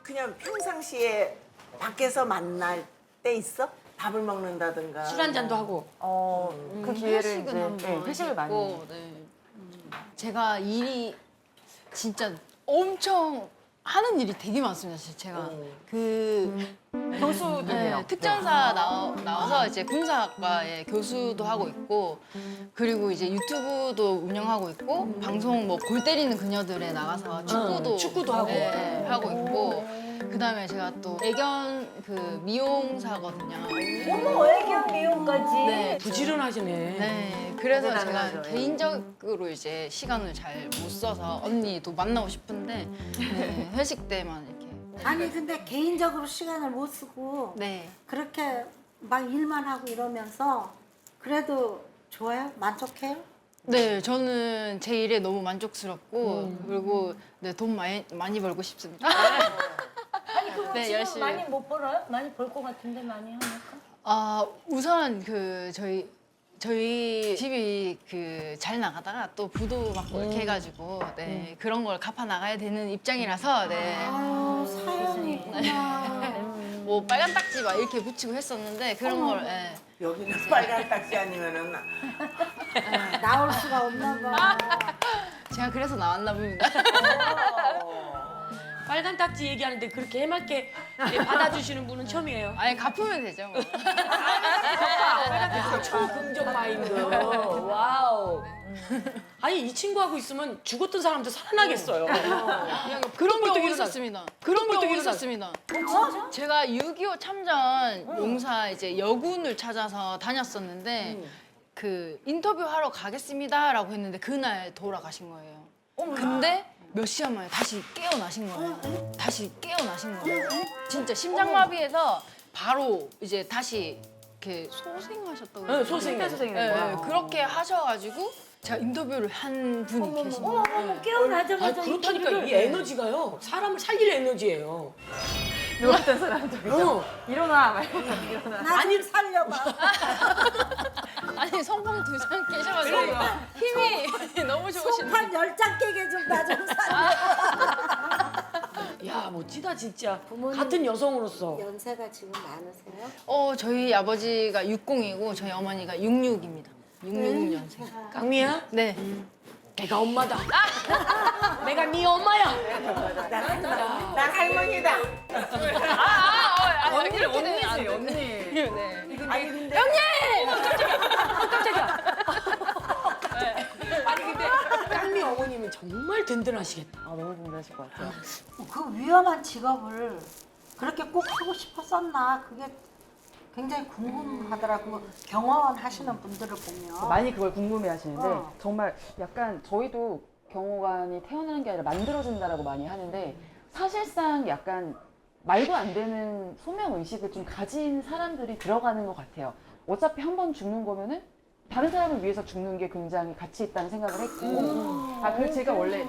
그냥 평상시에 밖에서 만날 때 있어? 밥을 먹는다든가. 술 한 잔도 하고. 그 기회를 회식은 이제 한번 회식을 많이 해요. 했고, 네. 제가 일이 진짜 엄청 하는 일이 되게 많습니다. 진짜 제가 그 교수들이에요. 특전사 나와서 이제 군사학과에 교수도 하고 있고, 그리고 이제 유튜브도 운영하고 있고, 방송 뭐 골 때리는 그녀들에 나가서 축구도 하고, 하고 있고, 그다음에 제가 또 애견 그 미용사거든요. 어머, 애견 미용까지. 네. 부지런하시네. 네, 그래서 제가 대단하죠. 개인적으로 이제 시간을 잘 못 써서 언니도 만나고 싶은데 네, 회식 때만 이렇게. 아니 근데 개인적으로 시간을 못 쓰고 네. 그렇게 막 일만 하고 이러면서 그래도 좋아요? 만족해요? 네, 저는 제 일에 너무 만족스럽고 그리고 네, 돈 많이 벌고 싶습니다. 아니, 그럼 네, 지금 열심히. 많이 못 벌어요? 많이 벌 것 같은데 많이 하니까? 아, 우선 그 저희 집이 그 잘 나가다가 또 부도 받고 이렇게 해가지고 네, 그런 걸 갚아 나가야 되는 입장이라서 네. 아유 사연이 있구나. 뭐 빨간 딱지 막 이렇게 붙이고 했었는데 그런 걸 예. 여기는 빨간 딱지 아니면은 나올 수가 없나 봐. 제가 그래서 나왔나 봅니다. 빨간 딱지 얘기하는데 그렇게 해맑게 받아주시는 분은 처음이에요. 아니 갚으면 되죠. 뭐. 초긍정 마인드. 와우. 아니 이 친구하고 있으면 죽었던 사람도 살아나겠어요. 그런 경우 일어나- 있었습니다. 그런 경우 일어나- 있었습니다. 제가 6.25 참전 용사 이제 여군을 찾아서 다녔었는데 그 인터뷰하러 가겠습니다라고 했는데 그날 돌아가신 거예요. 근데 몇 시간 만에 다시 깨어나신 거예요. 다시 깨어나신 거예요. 진짜 심장마비에서 바로 이제 다시 이렇게 소생하셨다고 네, 해요. 소생이네. 네, 그렇게 하셔가지고 제가 인터뷰를 한 분이 계신 거예요. 어머, 깨어나자마자 아, 그렇다니까 인터뷰를 이 에너지가요. 사람을 살릴 에너지예요. 누웠던 사람 저기서 일어나 막 이러면서 일어나. 나 좀 살려봐. 아니 선풍 두 장 깨셔가지고 힘이 너무 좋으신데. 소판 10장 깨게 좀 나 좀 살려. 야 멋지다 진짜. 같은 여성으로서. 연세가 지금 많으세요? 저희 아버지가 60이고 저희 어머니가 66입니다. 66년생. 강미야, 네. 내가 엄마다. 내가 네 엄마야. 난 할머니다. 언니지 언니. 네. 아니 근데 아니 근데 깡미 어머님은 정말 든든하시겠다. 아, 너무 힘드실 것 같아요. 그 위험한 직업을 그렇게 꼭 하고 싶었었나 그게 굉장히 궁금하더라고. 경원 하시는 분들을 보면. 많이 그걸 궁금해하시는데 어. 정말 약간 저희도 경호관이 태어나는 게 아니라 만들어진다라고 많이 하는데 사실상 약간 말도 안 되는 소명 의식을 좀 가진 사람들이 들어가는 것 같아요. 어차피 한 번 죽는 거면은 다른 사람을 위해서 죽는 게 굉장히 가치 있다는 생각을 했고, 그리고 제가 원래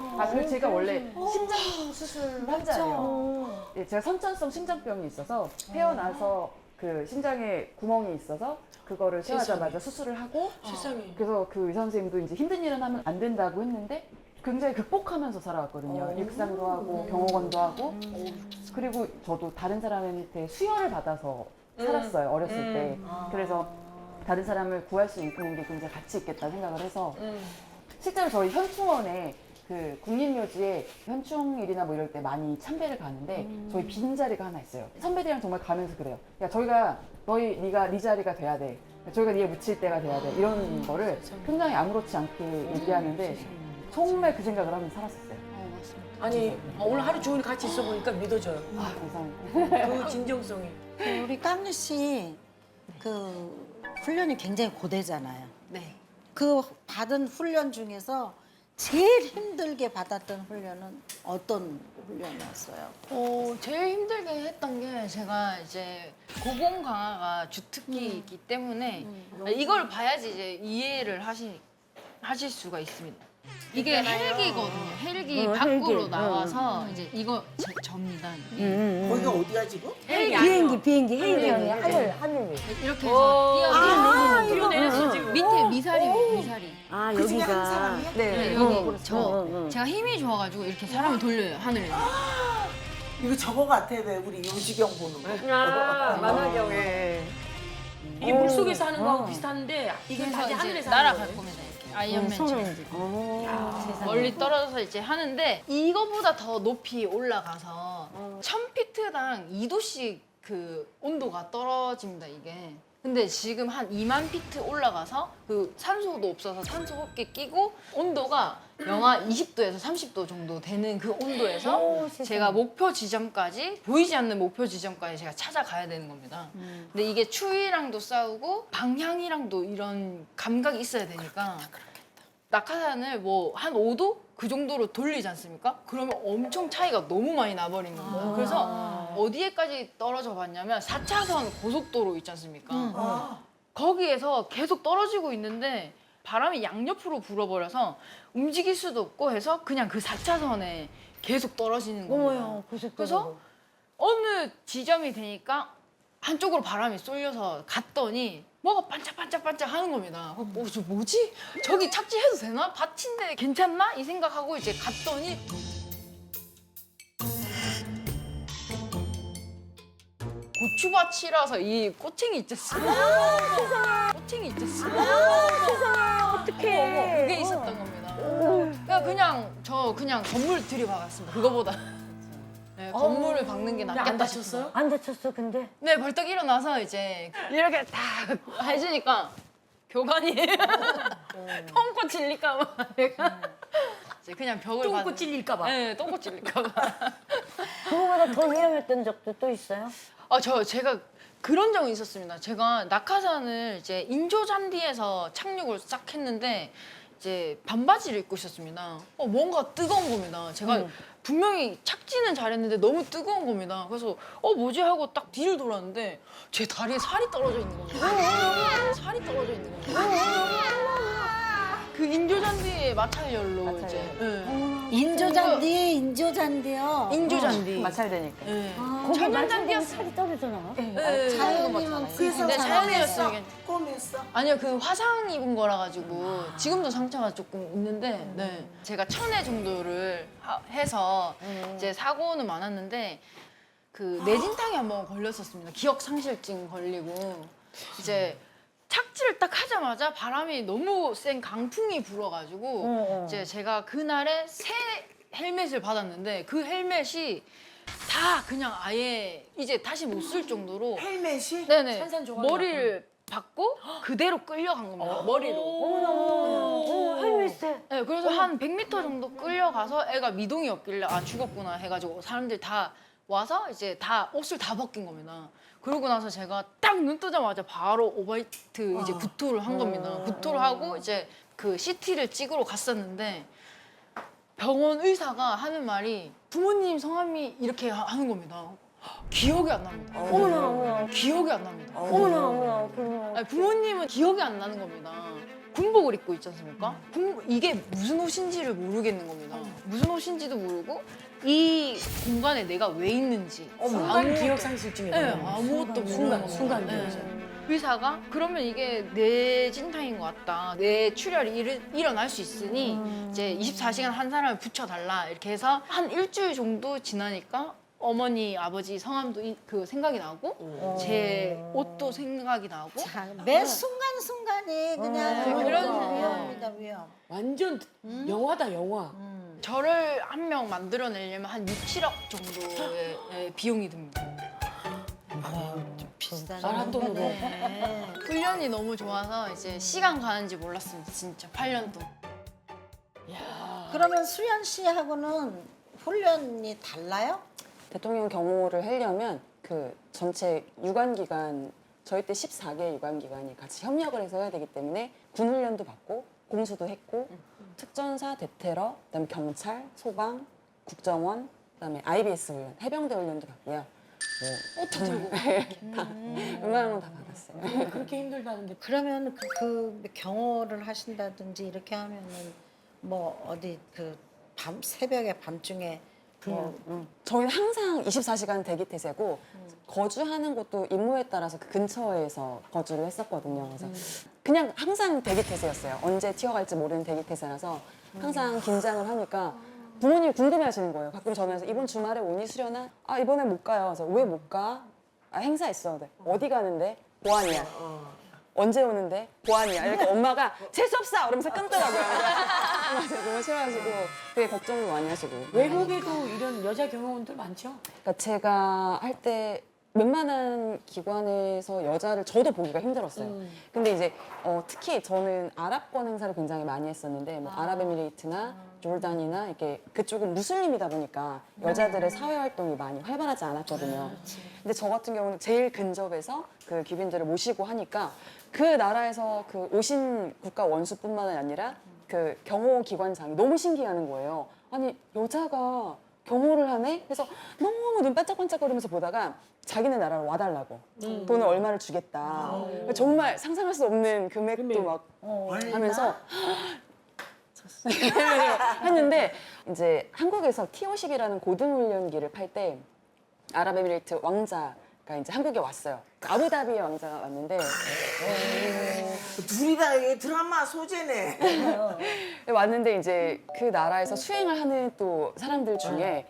심장 수술 환자예요. 예, 제가 선천성 심장병이 있어서 태어나서 그 심장에 구멍이 있어서 그거를 태어나자마자 수술을 하고, 세상에. 그래서 그 의사 선생님도 이제 힘든 일은 하면 안 된다고 했는데 굉장히 극복하면서 살아왔거든요. 육상도 하고 경호관도 하고. 그리고 저도 다른 사람한테 수혈을 받아서 살았어요, 어렸을 때. 그래서 다른 사람을 구할 수 있는 게 굉장히 가치 있겠다 생각을 해서 실제로 저희 현충원에 그 국립묘지에 현충일이나 뭐 이럴 때 많이 참배를 가는데 저희 빈자리가 하나 있어요. 선배들이랑 정말 가면서 그래요. 야, 저희가 네가 네 자리가 돼야 돼. 저희가 네가 묻힐 때가 돼야 돼. 이런 거를 굉장히 아무렇지 않게 얘기하는데 정말 그 생각을 하면서 살았었어요. 아니 오늘 하루 종일 같이 있어 보니까 믿어져요. 아, 감사합니다. 그 진정성이. 우리 깡리 씨 그 훈련이 굉장히 고되잖아요. 네. 그 받은 훈련 중에서 제일 힘들게 받았던 훈련은 어떤 훈련이었어요? 제일 힘들게 했던 게 제가 이제 고공 강화가 주특기이기 때문에 이걸 봐야지 이제 이해를 하실 수가 있습니다. 이게 헬기거든요. 헬기 밖으로 나와서 이제 이거 제 접니다. 거기가 어디야 지금? 비행기, 헬기 아니야. 하늘. 이렇게 해서 뛰어내렸어 지금. 밑에 미사리. 아, 그 중에 한 사람이야? 네, 여기 제가 힘이 좋아가지고 이렇게 사람을 돌려요 하늘에. 이거 저거 같아 왜 우리 유지경 보는 거. 아, 만화경. 이게 물속에서 하는 거하고 비슷한데 이게 그래서 다시 이제 하늘에서 날아갈 하는 거예요? 겁니다. 이렇게 아이언맨처럼. 세상에. 멀리 떨어져서 이제 하는데 이거보다 더 높이 올라가서 1000피트당 2도씩 그 온도가 떨어집니다, 이게. 근데 지금 한 2만 피트 올라가서 그 산소도 없어서 산소 호흡기 끼고 온도가 영하 20도에서 30도 정도 되는 그 온도에서 오, 세상에. 제가 목표 지점까지 보이지 않는 목표 지점까지 제가 찾아가야 되는 겁니다. 근데 이게 추위랑도 싸우고 방향이랑도 이런 감각이 있어야 되니까 낙하산을 뭐 한 5도 그 정도로 돌리지 않습니까? 그러면 엄청 차이가 너무 많이 나버린 거예요. 그래서 어디에까지 떨어져 봤냐면 4차선 고속도로 있지 않습니까? 거기에서 계속 떨어지고 있는데 바람이 양옆으로 불어버려서 움직일 수도 없고 해서 그냥 그 4차선에 계속 떨어지는 거예요. 어머요, 고속도로. 그래서 어느 지점이 되니까 한쪽으로 바람이 쏠려서 갔더니 뭐가 반짝반짝반짝 하는 겁니다. 저 뭐지? 저기 착지해도 되나? 밭인데 괜찮나? 이 생각하고 이제 갔더니 고추밭이라서 이 꼬챙이 있잖습니까? 꼬챙이 있잖습니까? 어떡해. 그게 있었던 겁니다. 그러니까 그냥 건물 들이박았습니다. 그거보다. 네, 건물을 박는 게 근데 낫겠다 안 다쳤어요? 안 다쳤어, 근데? 네, 벌떡 일어나서 이제 이렇게 딱 해주니까 교관이 똥꼬 찔릴까 봐 이제 그냥 벽을 똥꼬 받는- 찔릴까 봐. 네, 똥꼬 찔릴까 봐. 그거보다 더 위험했던 적도 또 있어요? 제가 그런 적은 있었습니다. 제가 낙하산을 이제 인조잔디에서 착륙을 싹 했는데 이제 반바지를 입고 있었습니다. 뭔가 뜨거운 겁니다. 제가 분명히 착지는 잘했는데 너무 뜨거운 겁니다. 그래서 뭐지 하고 딱 뒤를 돌았는데 제 다리에 살이 떨어져 있는 겁니다. 살이 떨어져 있는 겁니다. 그 인조잔디의 마찰열로 이제 인조잔디요. 인조잔디. 마찰되니까. 네. 거기 철근 맞추면 잔디였어요. 살이 떨어져나? 네. 자연이면 그래서 네, 자연이었어요, 꼬맸어. 이게. 꼬맸어. 아니요, 그 화상 입은 거라 가지고 지금도 상처가 조금 있는데, 네. 제가 1000회 정도를 해서 이제 사고는 많았는데 그 뇌진탕에 한번 걸렸었습니다. 기억 상실증 걸리고 이제 착지를 딱 하자마자 바람이 너무 센 강풍이 불어가지고 이제 제가 그날에 새 헬멧을 받았는데 그 헬멧이 다 그냥 아예 이제 다시 못 쓸 정도로 헬멧이 네네 산산조각이 머리를 받고 그대로 끌려간 겁니다. 머리로. 어머나, 헬멧에. 네, 그래서 한 100m 정도 끌려가서 애가 미동이 없길래 죽었구나 해가지고 사람들이 다 와서 이제 다 옷을 다 벗긴 겁니다. 그러고 나서 제가 딱 눈 뜨자마자 바로 오바이트 이제 구토를 한 겁니다. 구토를 하고 이제 그 CT를 찍으러 갔었는데 병원 의사가 하는 말이 부모님 성함이 이렇게 하는 겁니다. 기억이 안 납니다. 어머나, 어머나. 기억이 안 납니다. 어머나, 어머나. 그러면. 아니, 부모님은 기억이 안 나는 겁니다. 군복을 입고 있지 않습니까? 이게 무슨 옷인지를 모르겠는 겁니다. 무슨 옷인지도 모르고 이 공간에 내가 왜 있는지 순간 기억 상실증이 네, 걸려요. 아무것도 모르는 겁니다. 순간 네. 기억. 의사가 그러면 이게 뇌진탕인 것 같다. 뇌 출혈이 일어날 수 있으니 이제 24시간 한 사람을 붙여달라 이렇게 해서 한 일주일 정도 지나니까 어머니 아버지 성함도 그 생각이 나고 제 옷도 생각이 나고 매 순간순간이 그냥 그런- 위험입니다, 위험. 완전 영화다 영화. 저를 한 명 만들어내려면 한 6, 7억 정도의 비용이 듭니다. 마라톤으로. 훈련이 너무 좋아서 이제 시간 가는지 몰랐습니다. 진짜 8년 동안. 그러면 수연 씨하고는 훈련이 달라요? 대통령 경호를 하려면 그 전체 유관기관 저희 때 14개 유관기관이 같이 협력을 해서 해야 되기 때문에 군 훈련도 받고 공수도 했고 특전사, 대테러, 그다음에 경찰, 소방, 국정원, 그다음에 IBS 훈련, 해병대 훈련도 받고요. 들고. 웬만한 건 다 받았어요. 그렇게 힘들다는데. 그러면 그 경호를 하신다든지 이렇게 하면은 뭐 어디 그 새벽에 밤중에 뭐 저희는 항상 24시간 대기 태세고 거주하는 곳도 임무에 따라서 그 근처에서 거주를 했었거든요. 그래서 그냥 항상 대기 태세였어요. 언제 튀어갈지 모르는 대기 태세라서 항상 긴장을 하니까 부모님이 궁금해하시는 거예요. 가끔 전화해서 이번 주말에 오니 수련아? 아 이번에 못 가요. 그래서 왜 못 가? 아 행사 있어. 네. 어디 가는데? 보안이야. 언제 오는데? 보안이야. 이렇게 엄마가 재수 없어! 그러면서 끊더라고요. 맞아요. 너무 싫어하시고 되게 걱정을 많이 하시고. 외국에도 이런 여자 경영원들 많죠? 그러니까 제가 할 때 웬만한 기관에서 여자를 저도 보기가 힘들었어요. 근데 이제 특히 저는 아랍권 행사를 굉장히 많이 했었는데 뭐 아랍에미레이트나 조르단이나 이렇게 그쪽은 무슬림이다 보니까 여자들의 사회 활동이 많이 활발하지 않았거든요. 근데 저 같은 경우는 제일 근접해서 그 귀빈들을 모시고 하니까 그 나라에서 그 오신 국가 원수뿐만 아니라 그 경호 기관장이 너무 신기해하는 거예요. 아니 여자가 경호를 하네? 그래서 너무 눈 반짝반짝거리면서 보다가 자기네 나라로 와달라고 돈을 얼마를 주겠다. 정말 상상할 수 없는 금액도 막 하면서 했는데 이제 한국에서 티오식이라는 고등훈련기를 팔 때 아랍에미레이트 왕자가 이제 한국에 왔어요. 아부다비의 왕자가 왔는데 둘이 다 이게 드라마 소재네. 왔는데 이제 그 나라에서 수행을 하는 또 사람들 중에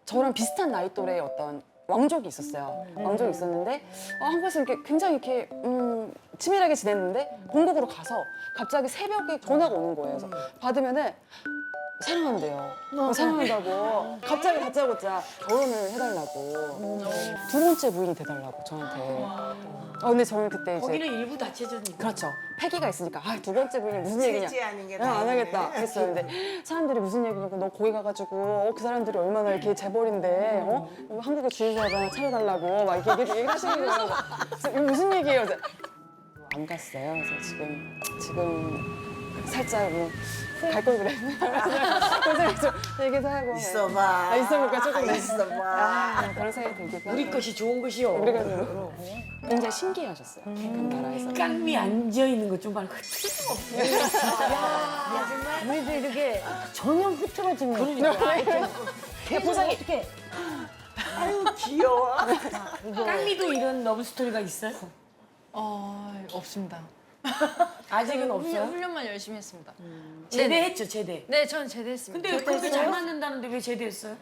저랑 비슷한 나이 또래의 어떤 왕족이 있었어요. 왕족이 있었는데 한국에서 이렇게 굉장히 이렇게 치밀하게 지냈는데 본국으로 가서 갑자기 새벽에 전화가 오는 거예요. 그래서 받으면은 사랑한대요. 사랑한다고 갑자기 다짜고짜 결혼을 해달라고 두 번째 부인이 돼달라고 저한테. 근데 저는 그때 이제 거기는 일부 다체제니까. 그렇죠. 패기가 있으니까 두 번째 부인이 무슨 얘기냐. 셋째 아닌 게 안 다행이네. 하겠다 했어요. 근데 사람들이 무슨 얘기냐고 너 거기 가가지고 그 사람들이 얼마나 이렇게 재벌인데 한국의 주유소에다 차려달라고 막 이렇게 얘기하시는 거예요. 그래서 이거 무슨 얘기예요? 그래서 안 갔어요. 그래서 지금 살짝 갈 걸 그랬나? 그런 생각 좀 들기도 하고. 있어봐. 있어볼까 조금 있어봐. 그런 생각이 들기도 하고. 우리 것이 좋은 것이요. 우리가 굉장히 신기해하셨어요. 그 나라에서. 깡미 앉아 있는 것 좀 말고 틀림없어. 우리도 이렇게 전혀 흐트러지면 그러니까. 보상이 어떻게 아유 귀여워. 깡미도 이런 러브 스토리가 있어요? 없습니다. 아직은 없어요? 훈련만 열심히 했습니다. 제대했죠, 제대. 네, 저는 제대했습니다. 근데 그렇게 잘 맞는다는데 왜 제대했어요?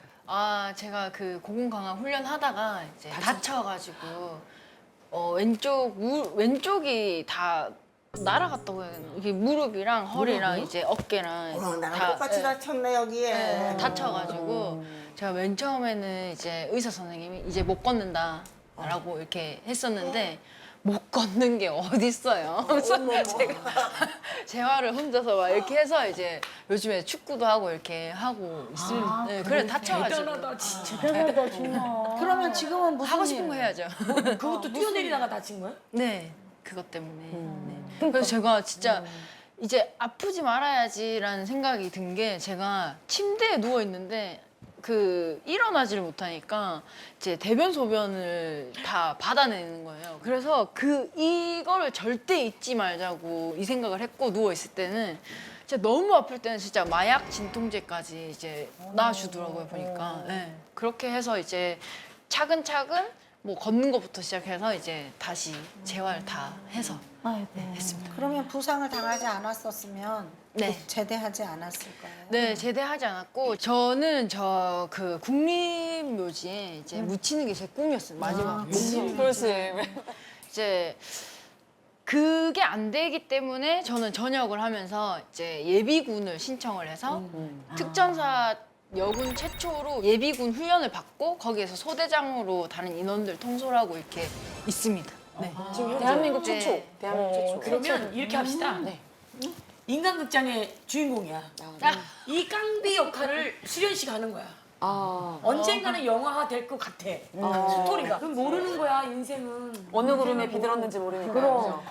제가 그 고공강화 훈련하다가 이제 다쳐가지고 왼쪽이 다 날아갔다고 해야 되나? 이게 무릎이랑 허리랑 이제 어깨랑 나랑 똑같이 다쳤네 여기에. 네, 다쳐가지고 제가 맨 처음에는 이제 의사 선생님이 이제 못 걷는다라고 이렇게 했었는데 못 걷는 게 어딨어요. 그래서 제가 재활을 혼자서 막 이렇게 해서 이제 요즘에 축구도 하고 이렇게 하고 있습니다. 네, 그래 다쳐가지고 대단하다, 진짜. 대단하다 정말. 그러면 지금은 무슨 하고 싶은 거 일? 해야죠. 그것도 뛰어내리다가 다친 거야? 네, 그것 때문에. 네. 그래서 제가 진짜 이제 아프지 말아야지라는 생각이 든 게 제가 침대에 누워 있는데 일어나지를 못하니까 이제 대변 소변을 다 받아내는 거예요. 그래서 이거를 절대 잊지 말자고 이 생각을 했고 누워 있을 때는 진짜 너무 아플 때는 진짜 마약 진통제까지 이제 놔주더라고요 보니까. 네. 그렇게 해서 이제 차근차근 뭐 걷는 것부터 시작해서 이제 다시 재활 다 해서 했습니다. 그러면 부상을 당하지 않았었으면 네. 제대하지 않았을 거예요. 네, 제대하지 않았고 저는 그 국립묘지에 이제 묻히는 게 제 꿈이었어요. 마지막. 그렇지. 이제 그게 안 되기 때문에 저는 전역을 하면서 이제 예비군을 신청을 해서 특전사 여군 최초로 예비군 훈련을 받고 거기에서 소대장으로 다른 인원들 통솔하고 이렇게 있습니다. 네. 지금 대한민국 네. 최초. 대한민국 최초. 그러면 이렇게 합시다. 인간극장의 주인공이야. 이 깡비 역할을 수련 씨가 하는 거야. 언젠가는 영화가 될 것 같아. 스토리가. 그럼 모르는 거야, 인생은. 어느 구름에 비들었는지 모르니까. 그럼.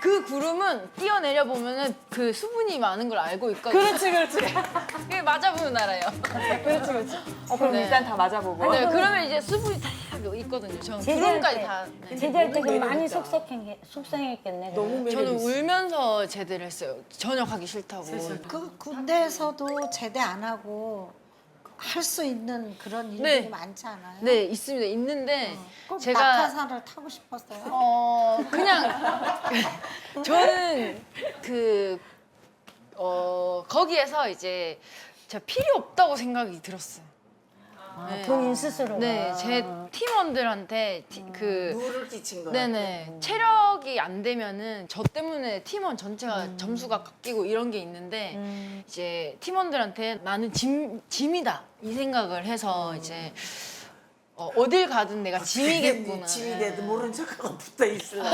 그 구름은 뛰어내려 보면은 그 수분이 많은 걸 알고 있거든요. 그렇지. 그게 맞아보면 알아요. 그렇지. 그럼 네. 일단 다 맞아보고. 네, 그러면 이제 수분이 다 있거든요. 저는 구름까지 다. 네. 제대할 때 그럼 많이 속상했겠네. 너무 매력 저는 있어. 울면서 제대를 했어요. 전역하기 싫다고. 그 군대에서도 제대 안 하고 할 수 있는 그런 일들이 네. 많지 않아요? 네, 있습니다. 있는데 꼭 제가 낙하산을 타고 싶었어요. 그냥 저는 거기에서 이제 제가 필요 없다고 생각이 들었어요. 네. 본인 스스로. 네, 제 팀원들한테 누를 끼친 거야. 네네 체력이 안 되면은 저 때문에 팀원 전체가 점수가 깎이고 이런 게 있는데 이제 팀원들한테 나는 짐이다 이 생각을 해서 이제 어딜 가든 내가 짐이겠구나. 짐이 돼도 모른 척하고 붙어 있으려고.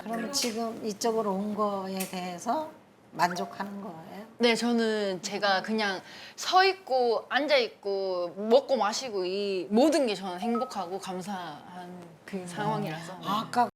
그럼 지금 이쪽으로 온 거에 대해서 만족하는 거예요? 네, 저는 제가 그냥 서 있고 앉아 있고 먹고 마시고 이 모든 게 저는 행복하고 감사한 그 상황이라서. 아까